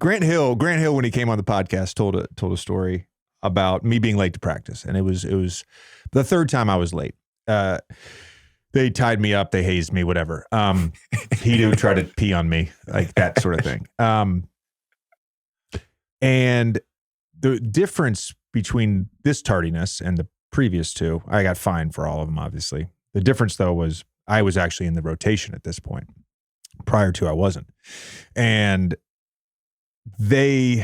Grant Hill, when he came on the podcast, told a story about me being late to practice, and it was the third time I was late. They tied me up, they hazed me, whatever. He did try to pee on me, like that sort of thing. And the difference between this tardiness and the previous two, I got fined for all of them, obviously. The difference, though, was I was actually in the rotation at this point. Prior to, I wasn't. And the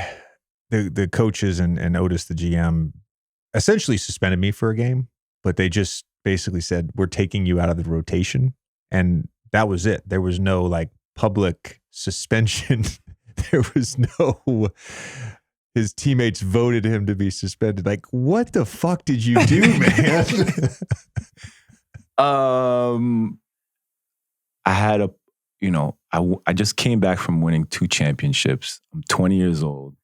coaches and Otis, the GM, essentially suspended me for a game, but they just basically said, we're taking you out of the rotation. And that was it. There was no like public suspension. There was no, his teammates voted him to be suspended. Like, what the fuck did you do, man? I had I just came back from winning 2 championships. I'm 20 years old.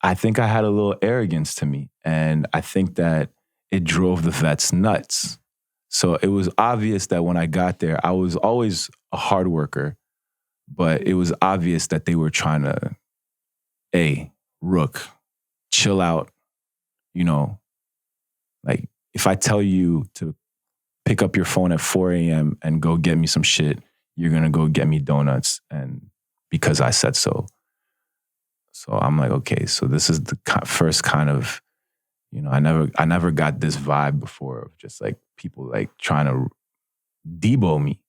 I think I had a little arrogance to me, and I think that it drove the vets nuts. So it was obvious that when I got there, I was always a hard worker, but it was obvious that they were trying to, Rook, chill out. Like if I tell you to pick up your phone at 4 a.m. and go get me some shit, you're going to go get me donuts, and because I said so. So I'm like, okay, so this is the first kind of, I never got this vibe before of just like people like trying to debo me,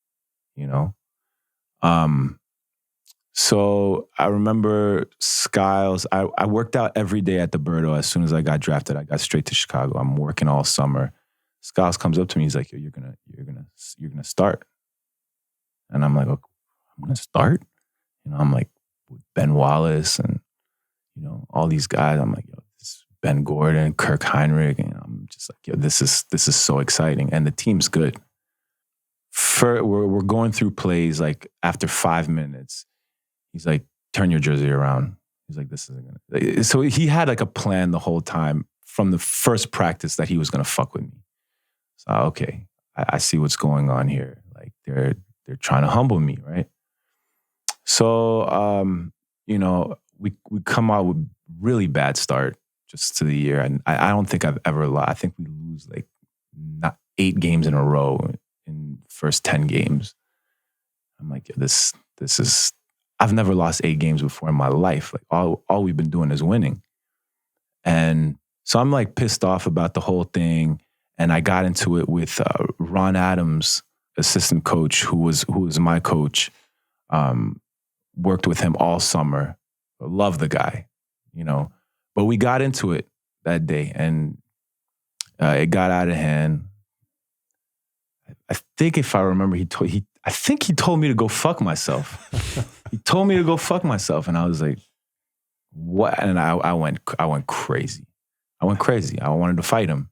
So I remember Skiles, I worked out every day at the Birdo. As soon as I got drafted, I got straight to Chicago. I'm working all summer. Skiles comes up to me, he's like, yo, you're gonna start. And I'm like, okay, I'm gonna start? I'm like with Ben Wallace and all these guys. I'm like, yo, this is Ben Gordon, Kirk Heinrich, and I'm just like, yo, this is so exciting, and the team's good. We're going through plays. Like after 5 minutes, he's like, turn your jersey around. He's like, this isn't gonna. So he had like a plan the whole time from the first practice that he was gonna fuck with me. So okay, I see what's going on here. Like they're trying to humble me, right? So we come out with really bad start just to the year, and I don't think I've ever lost. I think we lose like not 8 games in a row in first 10 games. I'm like, this is. I've never lost 8 games before in my life. Like all we've been doing is winning, and so I'm like pissed off about the whole thing. And I got into it with Ron Adams, assistant coach, who was my coach. Worked with him all summer. Love the guy, But we got into it that day, and it got out of hand. I think if I remember, I think he told me to go fuck myself. He told me to go fuck myself, and I was like, "What?" And I went crazy. I wanted to fight him,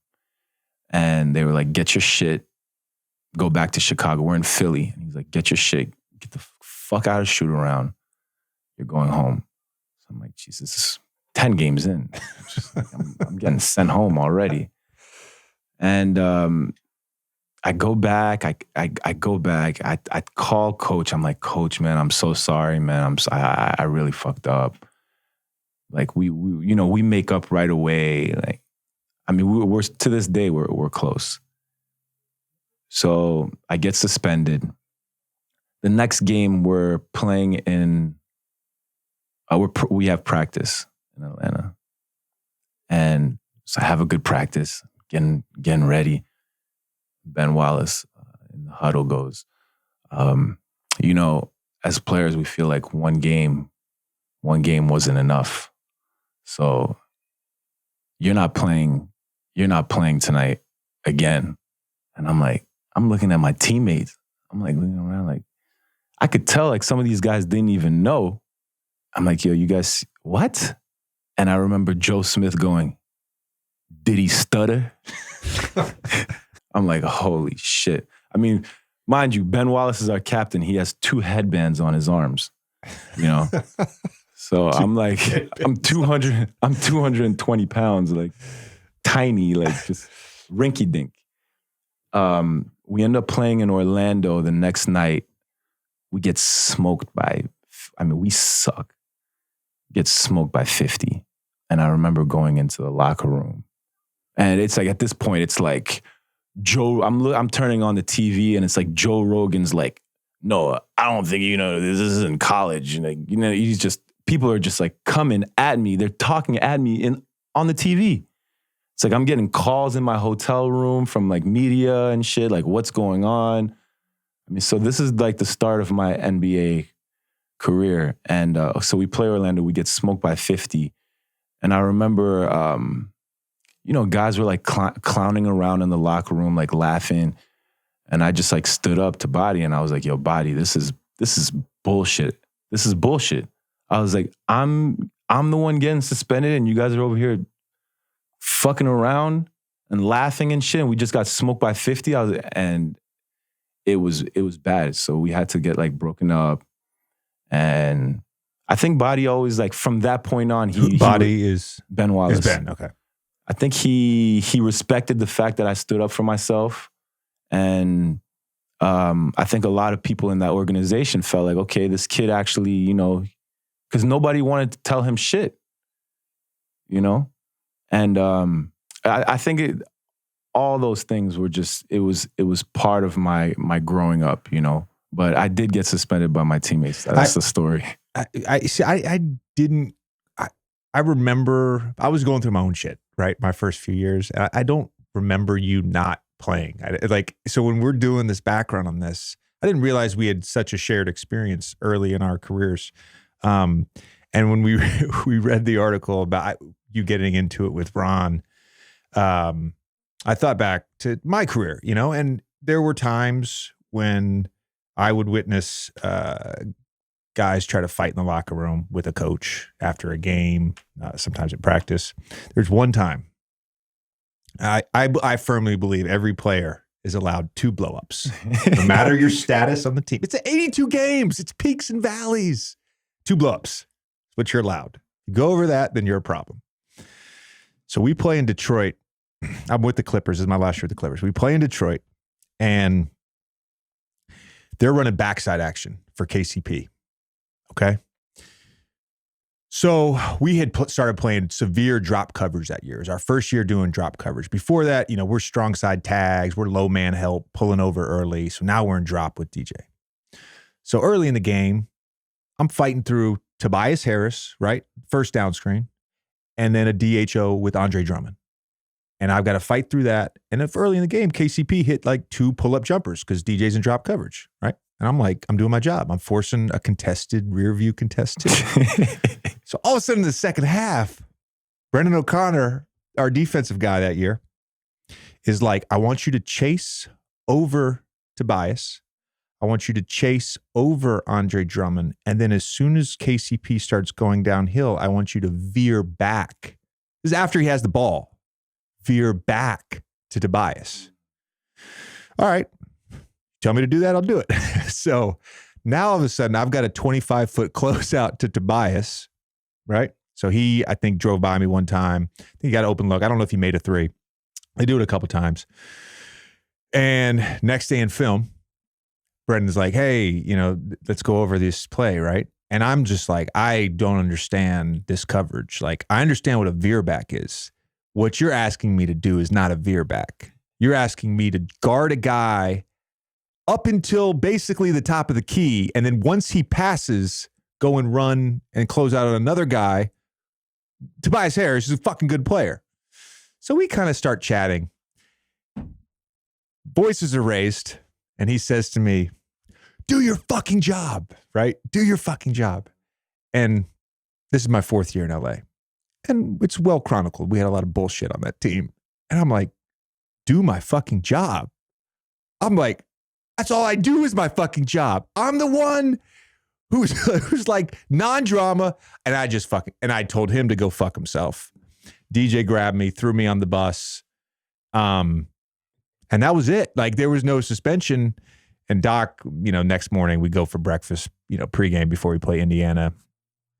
and they were like, "Get your shit, go back to Chicago. We're in Philly." And he's like, "Get your shit, get the fuck out of shoot around. You're going home." So I'm like, Jesus, 10 games in. I'm getting sent home already. And I go back. I go back. I call coach. I'm like, "Coach, man, I'm so sorry, man. I really fucked up." Like we make up right away. Like, I mean, we're to this day we're close. So I get suspended. The next game we're playing in. We have practice in Atlanta, and so I have a good practice, getting ready. Ben Wallace in the huddle goes, as players, we feel like one game wasn't enough. So you're not playing tonight again. And I'm looking at my teammates. I'm like looking around like, I could tell like some of these guys didn't even know. I'm like, yo, you guys, what? And I remember Joe Smith going, "Did he stutter?" I'm like, holy shit. I mean, mind you, Ben Wallace is our captain. He has 2 headbands on his arms, So I'm like, I'm 220 pounds, like tiny, like just rinky dink. We end up playing in Orlando the next night. We get smoked we suck. gets smoked by 50. And I remember going into the locker room. And it's like, at this point, it's like I'm turning on the TV and it's like Joe Rogan's like, no, I don't think, this isn't college. And people are just like coming at me. They're talking at me on the TV. It's like I'm getting calls in my hotel room from like media and shit, like what's going on. I mean, so this is like the start of my NBA career. And so we play Orlando, we get smoked by 50. And I remember, guys were like clowning around in the locker room, like laughing. And I just like stood up to Body and I was like, yo, Body, this is bullshit. This is bullshit. I was like, I'm the one getting suspended and you guys are over here fucking around and laughing and shit. And we just got smoked by 50. And it was bad. So we had to get like broken up. And I think Body always like from that point on, Body is Ben Wallace. Is Ben, okay. I think he respected the fact that I stood up for myself. And I think a lot of people in that organization felt like, okay, this kid actually, because nobody wanted to tell him shit, And I think all those things were just, it was part of my growing up, But I did get suspended by my teammates. That's the story. I remember I was going through my own shit, right? My first few years. I don't remember you not playing. So when we're doing this background on this, I didn't realize we had such a shared experience early in our careers. And when we read the article about you getting into it with Ron, I thought back to my career, and there were times when I would witness guys try to fight in the locker room with a coach after a game, sometimes at practice. There's one time I firmly believe every player is allowed 2 blow-ups, no matter your status on the team. It's 82 games. It's peaks and valleys. 2 blow-ups. That's what you're allowed. You go over that, then you're a problem. So we play in Detroit. I'm with the Clippers. This is my last year with the Clippers. We play in Detroit, and they're running backside action for KCP. Okay. So we had started playing severe drop coverage that year. It was our first year doing drop coverage. Before that, we're strong side tags. We're low man help, pulling over early. So now we're in drop with DJ. So early in the game, I'm fighting through Tobias Harris, right? First down screen. And then a DHO with Andre Drummond. And I've got to fight through that. And if early in the game, KCP hit like 2 pull-up jumpers because DJ's in drop coverage, right? And I'm like, I'm doing my job. I'm forcing a contested rear view contest too. So all of a sudden in the second half, Brendan O'Connor, our defensive guy that year, is like, I want you to chase over Tobias. I want you to chase over Andre Drummond. And then as soon as KCP starts going downhill, I want you to veer back. This is after he has the ball. Veer back to Tobias. All right. Tell me to do that, I'll do it. So now all of a sudden, I've got a 25-foot closeout to Tobias, right? So he, I think, drove by me one time. I think he got an open look. I don't know if he made a 3. They do it a couple times. And next day in film, Brendan's like, hey, let's go over this play, right? And I'm just like, I don't understand this coverage. Like, I understand what a veer back is. What you're asking me to do is not a veer back. You're asking me to guard a guy up until basically the top of the key. And then once he passes, go and run and close out on another guy. Tobias Harris is a fucking good player. So we kind of start chatting. Voices are raised. And he says to me, do your fucking job, right? Do your fucking job. And this is my 4th year in LA. And it's well chronicled. We had a lot of bullshit on that team. And I'm like, do my fucking job. I'm like, that's all I do is my fucking job. I'm the one who's like non-drama. And I told him to go fuck himself. DJ grabbed me, threw me on the bus. And that was it. Like, there was no suspension. And Doc, next morning we go for breakfast, pregame before we play Indiana.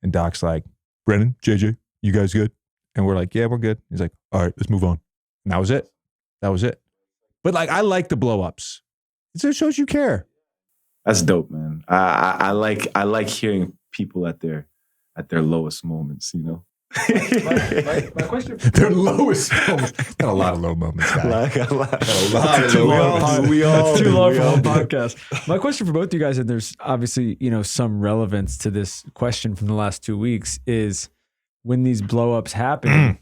And Doc's like, Brennan, JJ, you guys good? And we're like, yeah, we're good. He's like, all right, let's move on. And that was it. But like, I like the blow-ups. It shows you care. That's dope, man. I like hearing people at their at their lowest moments, you know. My question. Their lowest moments. Got a lot of low moments, guys. a lot It's too long. It's too long for one podcast. My question for both of you guys, and there's obviously, some relevance to this question from the last 2 weeks, is when these blow-ups happen,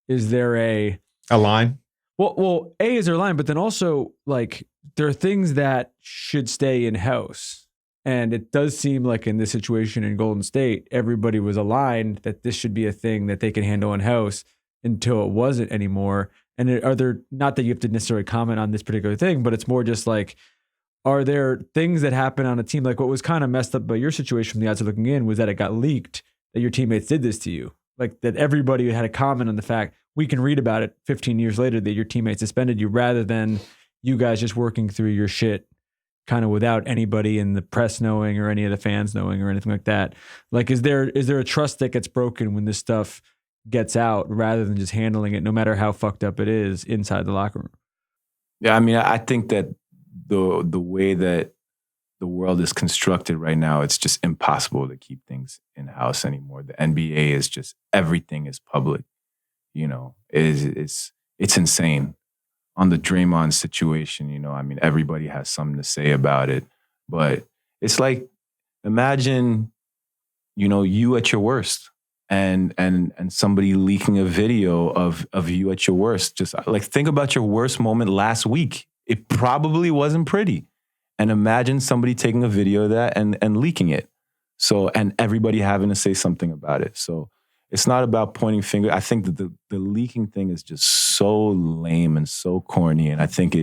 is there a line? Well, A, is there a line, but then also, like, there are things that should stay in-house. And it does seem like in this situation in Golden State, everybody was aligned that this should be a thing that they can handle in-house until it wasn't anymore. And are there, not that you have to necessarily comment on this particular thing, but it's more just like, are there things that happen on a team? Like what was kind of messed up about your situation from the outside looking in was that it got leaked that your teammates did this to you. Like that everybody had a comment on the fact, we can read about it 15 years later that your teammates suspended you, rather than you guys just working through your shit kind of without anybody in the press knowing or any of the fans knowing or anything like that. Like, is there a trust that gets broken when this stuff gets out rather than just handling it, no matter how fucked up it is, inside the locker room? Yeah, I mean, I think that the way that the world is constructed right now, it's just impossible to keep things in-house anymore. The NBA is just, everything is public. It's insane. On the Draymond situation, I mean, everybody has something to say about it. But it's like, imagine, you at your worst and somebody leaking a video of you at your worst. Just like, think about your worst moment last week. It probably wasn't pretty. And imagine somebody taking a video of that and leaking it. So, and everybody having to say something about it. So it's not about pointing fingers. I think that the leaking thing is just so lame and so corny. And I think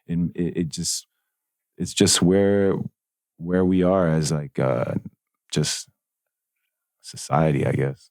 it's just where we are as like just society, I guess.